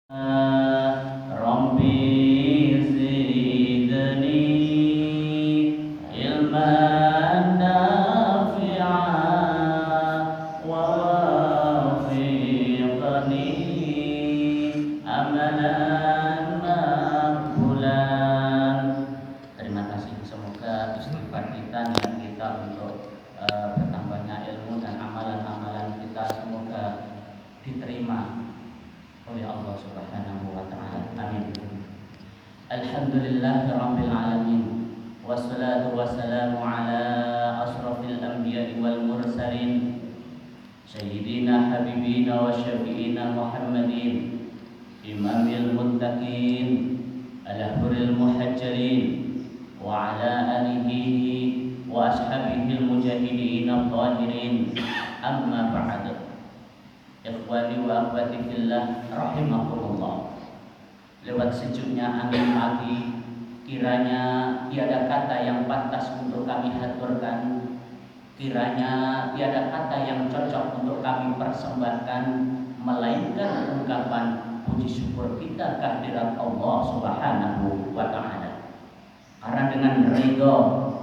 Rabbi zidni ilman nafi'an wa wafiqni amalan maqbulan. Terima kasih, semoga istighfar kita, niat kita untuk bertambahnya ilmu dan amalan-amalan kita semoga diterima oleh Allah Subhanahu wa taala. Amin. Alhamdulillahi rabbil alamin. Wassalatu wassalamu ala asrafil anbiya'i wal mursalin sayyidina habibina wa syafi'ina Muhammadin imamil muttaqin ala huril muhajjalin wa ala alihi wa ashabihi al-mujahidin al-zahirin. Amma ba'd. Ikhwani wa akhwati fillah rahimakumullah. Lewat sejuknya angin pagi, kiranya tiada kata yang pantas untuk kami haturkan, kiranya tiada kata yang cocok untuk kami persembahkan, melainkan ungkapan puji syukur kita kehadirat Allah Subhanahu wa taala. Karena dengan ridho,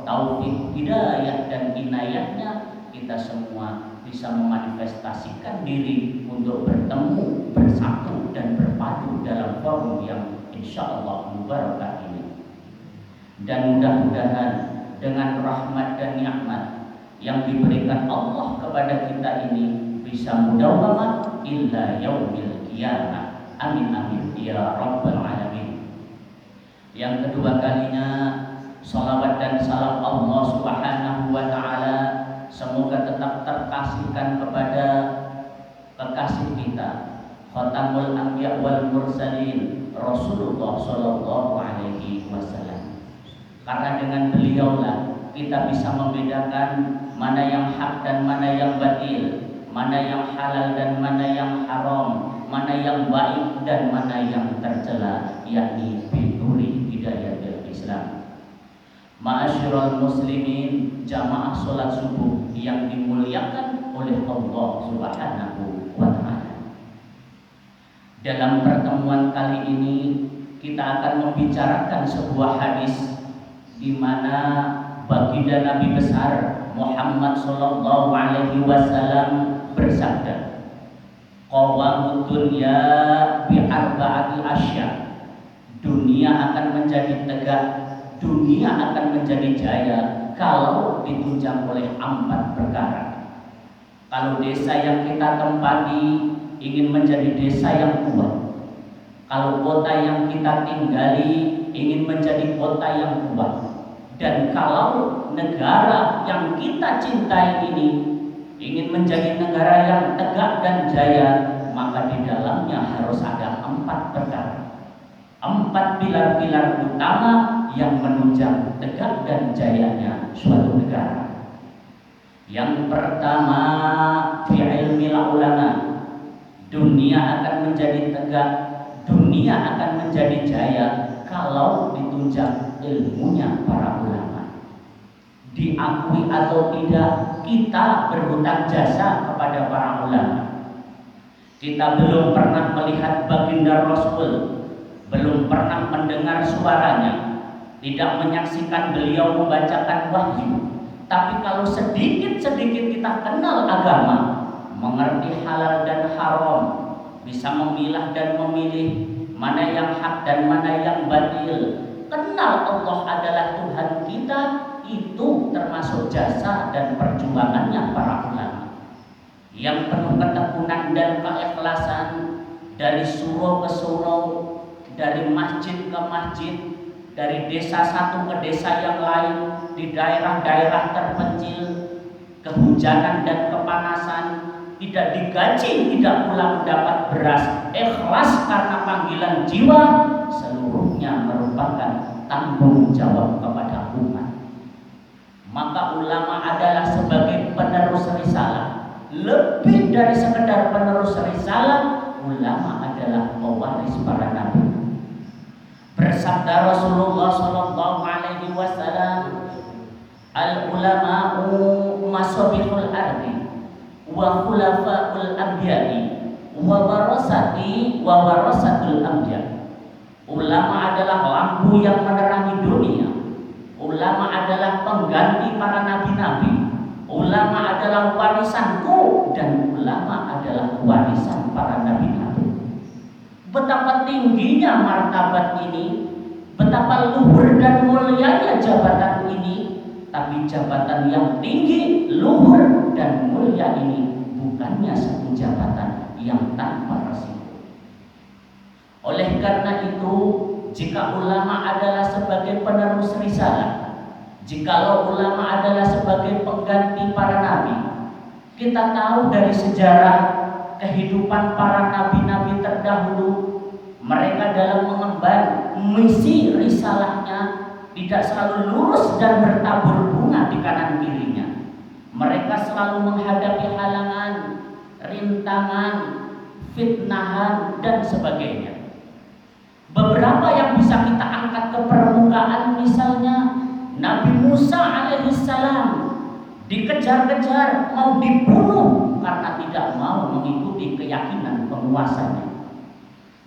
taufik, hidayah dan inayahnya kita semua bisa memanifestasikan diri untuk bertemu, bersatu dan berpadu dalam forum yang insya Allah mubarakah ini. Dan mudah-mudahan dengan rahmat dan nikmat yang diberikan Allah kepada kita ini bisa mudawwamah illa yaumil qiyamah. Amin amin ya rabbal alamin. Yang kedua kalinya, salawat dan salam Allah Subhanahu wa taala semoga tetap terkasihkan kepada kekasih kita, Khatamul Anbiya wal Mursalin, Rasulullah sallallahu alaihi wasallam. Karena dengan beliaulah kita bisa membedakan mana yang hak dan mana yang batil, mana yang halal dan mana yang haram, mana yang baik dan mana yang tercela, yakni binuri hidayatul Islam. Ma'asyiral muslimin, jamaah sholat subuh yang dimuliakan oleh Allah Subhanahu wa taala. Dalam pertemuan kali ini kita akan membicarakan sebuah hadis di mana baginda Nabi besar Muhammad sallallahu alaihi wasallam bersabda, "Qawamud dunya bi arba'ati asya." Dunia akan menjadi tegak, dunia akan menjadi jaya kalau ditunjang oleh 4 perkara. Kalau desa yang kita tempati ingin menjadi desa yang kuat, kalau kota yang kita tinggali ingin menjadi kota yang kuat, dan kalau negara yang kita cintai ini ingin menjadi negara yang tegak dan jaya, maka di dalamnya harus ada 4 perkara, 4 pilar-pilar utama yang menunjang tegak dan jayanya suatu negara. Yang pertama, fi ilmil ulama, dunia akan menjadi tegak, dunia akan menjadi jaya kalau ditunjang ilmunya para ulama. Diakui atau tidak, kita berhutang jasa kepada para ulama. Kita belum pernah melihat baginda Rasul, belum pernah mendengar suaranya, tidak menyaksikan beliau membacakan wahyu, tapi kalau sedikit-sedikit kita kenal agama, mengerti halal dan haram, bisa memilah dan memilih mana yang hak dan mana yang batil, kenal Allah adalah Tuhan kita, itu termasuk jasa dan perjuangannya para ulama yang penuh ketekunan dan keikhlasan, dari surau ke surau, dari masjid ke masjid, dari desa satu ke desa yang lain, di daerah-daerah terpencil, kehujanan dan kepanasan, tidak digaji, tidak pula mendapat beras, ikhlas karena panggilan jiwa, seluruhnya merupakan tanggung jawab kepada umat. Maka ulama adalah sebagai penerus risalah, lebih dari sekedar penerus risalah, ulama adalah pewaris para nabi. Bersabda Rasulullah sallallahu alaihi wasallam, "Al-ulama'u masabihul ardi wa khulafa'ul anbiya'i wa warasatul anbiya. Ulama adalah lampu yang menerangi dunia. Ulama adalah pengganti para nabi-nabi. Ulama adalah warisanku dan ulama adalah warisan para nabi-nabi. Betapa tingginya martabat ini, betapa luhur dan mulianya jabatan ini. Tapi jabatan yang tinggi, luhur dan mulia ini bukannya satu jabatan yang tanpa resiko. Oleh karena itu, jika ulama adalah sebagai penerus risalah, jikalau ulama adalah sebagai pengganti para nabi, kita tahu dari sejarah kehidupan para nabi-nabi terdahulu, mereka dalam mengemban misi risalahnya tidak selalu lurus dan bertabur bunga di kanan kirinya. Mereka selalu menghadapi halangan, rintangan, fitnahan, dan sebagainya. Beberapa yang bisa kita angkat ke permukaan, misalnya Nabi Musa alaihissalam dikejar-kejar, mau dibunuh karena tidak mau mengikuti keyakinan penguasanya.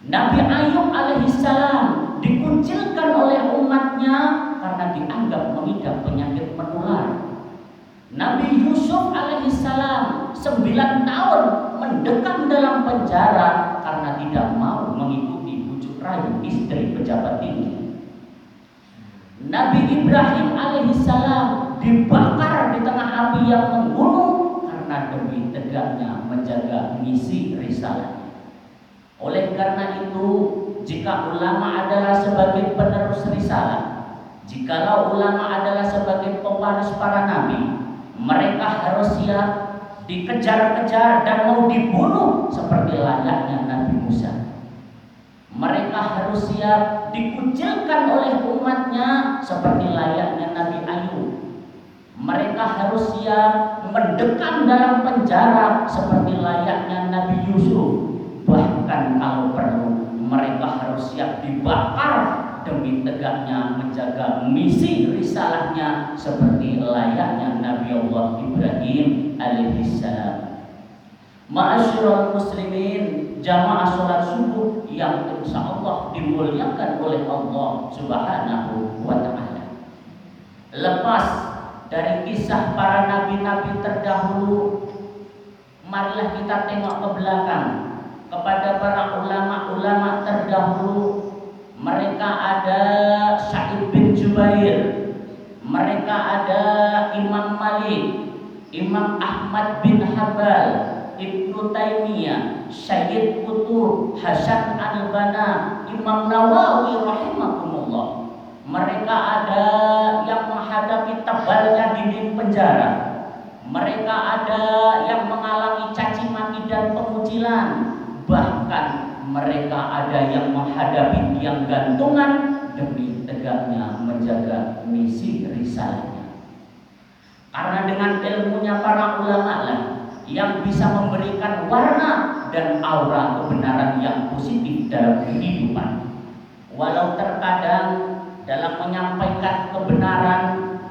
Nabi Ayub alaihissalam dikucilkan oleh umatnya karena dianggap mengidap penyakit menular. Nabi Yusuf alaihissalam 9 tahun mendekam dalam penjara karena tidak mau mengikuti bujuk rayu istri pejabat tinggi. Nabi Ibrahim alaihissalam dibakar di tengah api yang menggunung karena demi tegaknya menjaga misi risalah. Oleh karena itu, jika ulama adalah sebagai penerus risalah, jikalau ulama adalah sebagai pewaris para nabi, mereka harus siap dikejar-kejar dan mau dibunuh seperti layaknya Nabi Musa. Mereka harus siap dikucilkan oleh umatnya seperti layaknya Nabi Ayub. Mereka harus siap mendekam dalam penjara seperti layaknya Nabi Yusuf. Bahkan kalau perlu, mereka harus siap dibakar demi tegaknya menjaga misi risalahnya seperti layaknya Nabi Allah Ibrahim alaihissalam. Ma'asyiral muslimin, jamaah sholat subuh yang insya Allah dimuliakan oleh Allah Subhanahu wa ta'ala. Lepas dari kisah para nabi-nabi terdahulu, marilah kita tengok ke belakang kepada para ulama-ulama terdahulu. Mereka ada Sa'id bin Jubair, mereka ada Imam Malik, Imam Ahmad bin Hanbal, Ibnu Taimiyah, Syed Qutb, Hasan al-Banna, Imam Nawawi rahimahumullah. Mereka ada yang menghadapi tebalnya dinding penjara. Mereka ada yang mengalami caci maki dan pengucilan. Bahkan mereka ada yang menghadapi tiang gantungan demi tegaknya menjaga misi risalahnya. Karena dengan ilmunya para ulama lah yang bisa memberikan warna dan aura kebenaran yang positif dalam kehidupan. Walau terkadang dalam menyampaikan kebenaran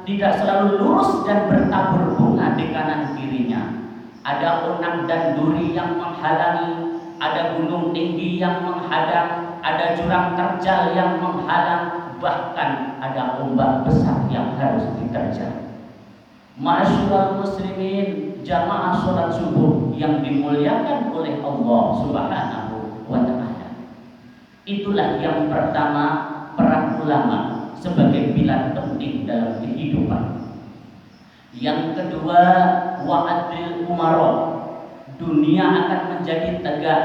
tidak selalu lurus dan bertabur bunga di kanan kirinya. Ada onang dan duri yang menghalangi, ada gunung tinggi yang menghadang, ada jurang terjal yang menghalang, bahkan ada ombak besar yang harus diterjang. Ma'asyiral muslimin, jamaah sholat subuh yang dimuliakan oleh Allah Subhanahu wa ta'ala. Itulah yang pertama, peran ulama sebagai pilar penting dalam kehidupan. Yang kedua, wa'adil umaro. Dunia akan menjadi tegak,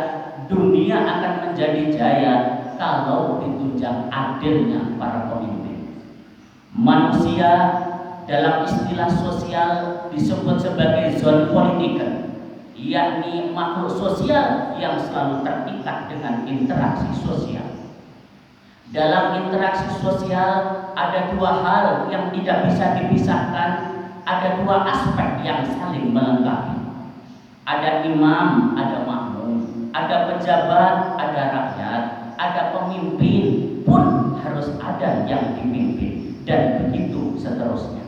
dunia akan menjadi jaya kalau ditunjang adilnya para pemimpin. Manusia dalam istilah sosial disebut sebagai zon politiker, yakni makhluk sosial yang selalu terikat dengan interaksi sosial. Dalam interaksi sosial ada dua hal yang tidak bisa dipisahkan, ada dua aspek yang saling melengkapi. Ada imam, ada makmum, ada pejabat, ada rakyat, ada pemimpin pun harus ada yang dipimpin, dan begitu seterusnya.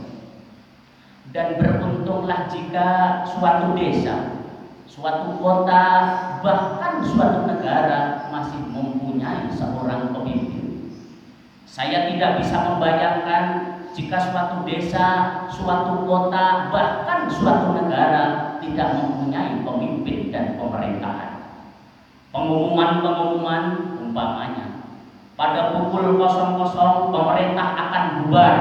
Dan beruntunglah jika suatu desa, suatu kota bahkan suatu negara masih mempunyai seorang pemimpin. Saya tidak bisa membayangkan jika suatu desa, suatu kota, bahkan suatu negara tidak mempunyai pemimpin dan pemerintahan. Pengumuman-pengumuman umpamanya pada pukul 00 pemerintah akan bubar.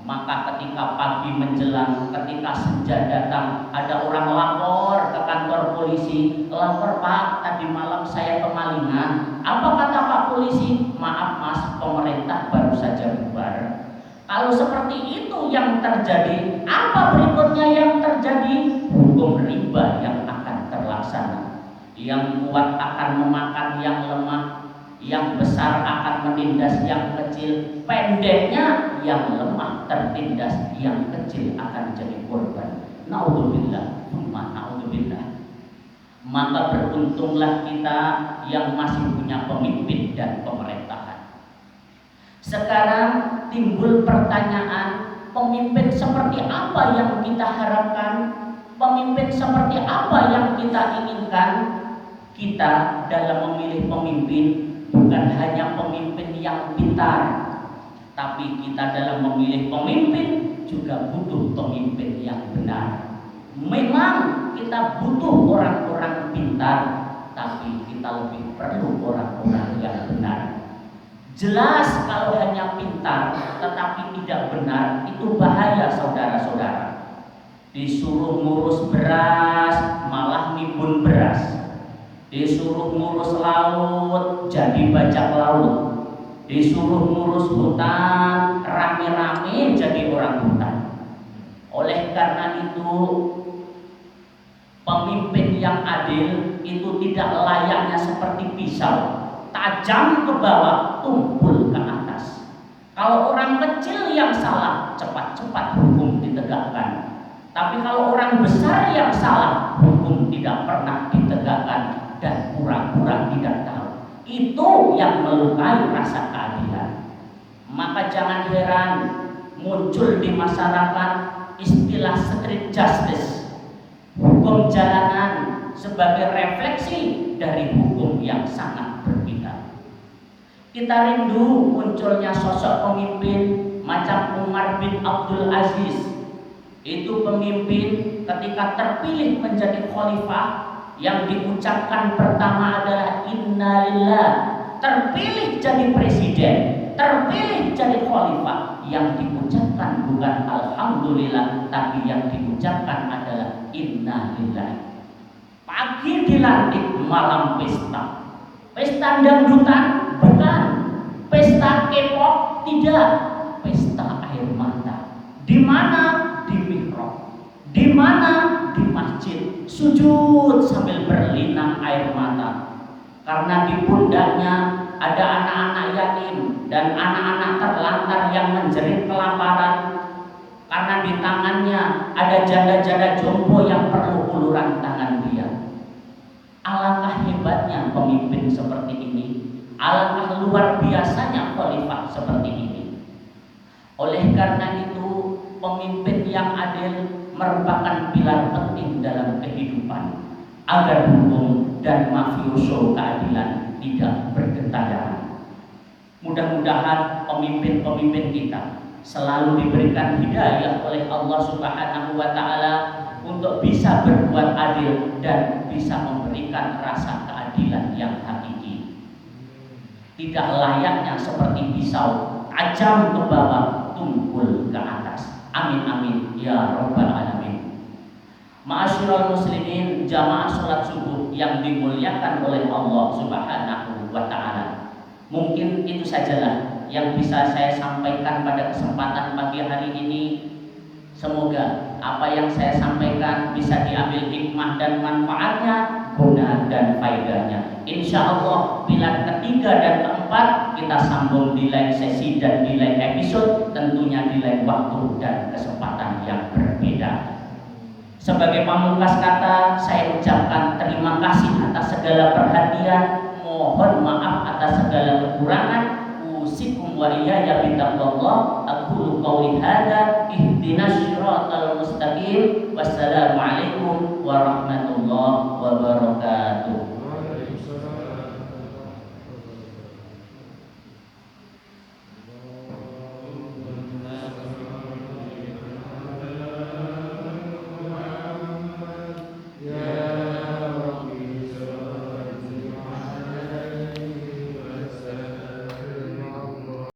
Maka ketika pagi menjelang, ketika senja datang, ada orang lapor ke kantor polisi. Lapor, Pak, tadi malam saya kemalingan. Apa kata Pak polisi? Maaf Mas, pemerintah baru saja bubar. Kalau seperti itu yang terjadi, apa berikutnya yang terjadi? Hukum riba yang akan terlaksana. Yang kuat akan memakan yang lemah, yang besar akan menindas yang kecil. Pendeknya yang lemah tertindas, yang kecil akan jadi korban. Naudzubillah, naudzubillah. Maka beruntunglah kita yang masih punya pemimpin dan pemerintahan. Sekarang timbul pertanyaan, pemimpin seperti apa yang kita harapkan? Pemimpin seperti apa yang kita inginkan? Kita dalam memilih pemimpin bukan hanya pemimpin yang pintar, tapi kita dalam memilih pemimpin juga butuh pemimpin yang benar. Memang kita butuh orang-orang pintar, tapi kita lebih perlu orang-orang yang benar. Jelas kalau hanya pintar tetapi tidak benar, itu bahaya saudara-saudara. Disuruh ngurus beras malah nimbun beras, disuruh ngurus laut jadi bajak laut, disuruh ngurus hutan rame-rame jadi orang hutan. Oleh karena itu, pemimpin yang adil itu tidak layaknya seperti pisau, tajam ke bawah, tumpul ke atas. Kalau orang kecil yang salah, cepat-cepat hukum ditegakkan. Tapi kalau orang besar yang salah, hukum tidak pernah ditegakkan dan pura-pura tidak tahu. Itu yang melukai rasa keadilan. Maka jangan heran muncul di masyarakat istilah street justice, hukum jalanan, sebagai refleksi dari hukum yang sangat berbeda. Kita rindu munculnya sosok pemimpin macam Umar bin Abdul Aziz. Itu pemimpin ketika terpilih menjadi khalifah, yang diucapkan pertama adalah innalillah. Terpilih jadi presiden, terpilih jadi khalifah, yang diucapkan bukan alhamdulillah, tapi yang diucapkan adalah innalillah. Pagi dilantik, malam pesta. Pesta dangdutan? Bukan. Pesta K-pop? Tidak. Pesta air mata. Di mana? Di mihrab. Di mana? Di masjid. Sujud sambil berlinang air mata. Karena di pundaknya ada anak-anak yatim dan anak-anak terlantar yang menjerit kelaparan. Karena di tangannya ada janda-janda jompo yang perlu uluran tangan dia. Alangkah hebatnya pemimpin seperti ini. Alangkah luar biasanya khalifah seperti ini. Oleh karena itu, pemimpin yang adil merupakan pilar penting dalam kehidupan agar hukum dan mafioso keadilan tidak bergentayangan. Mudah-mudahan pemimpin-pemimpin kita selalu diberikan hidayah oleh Allah Subhanahu wa Ta'ala untuk bisa berbuat adil dan bisa memberikan rasa keadilan yang hakiki. Tidak layaknya seperti pisau, tajam ke bawah, tumpul ke atas. Amin amin ya rabbal alamin. Ma'asyiral muslimin, jamaah salat subuh yang dimuliakan oleh Allah Subhanahu wa Ta'ala. Mungkin itu sajalah yang bisa saya sampaikan pada kesempatan pagi hari ini. Semoga apa yang saya sampaikan bisa diambil hikmah dan manfaatnya, guna dan faedahnya. Insya Allah pilar ketiga dan keempat kita sambung di lain sesi dan di lain episode, tentunya di lain waktu dan kesempatan yang berbeda. Sebagai pamungkas kata, saya ucapkan terima kasih atas segala perhatian, mohon maaf atas segala kekurangan. Usikum wa iyaya bitaqwallah. Aqulu qawli hadza, ihdinas siratal mustaqim. Wassalamualaikum warahmatullahi wabarakatuh.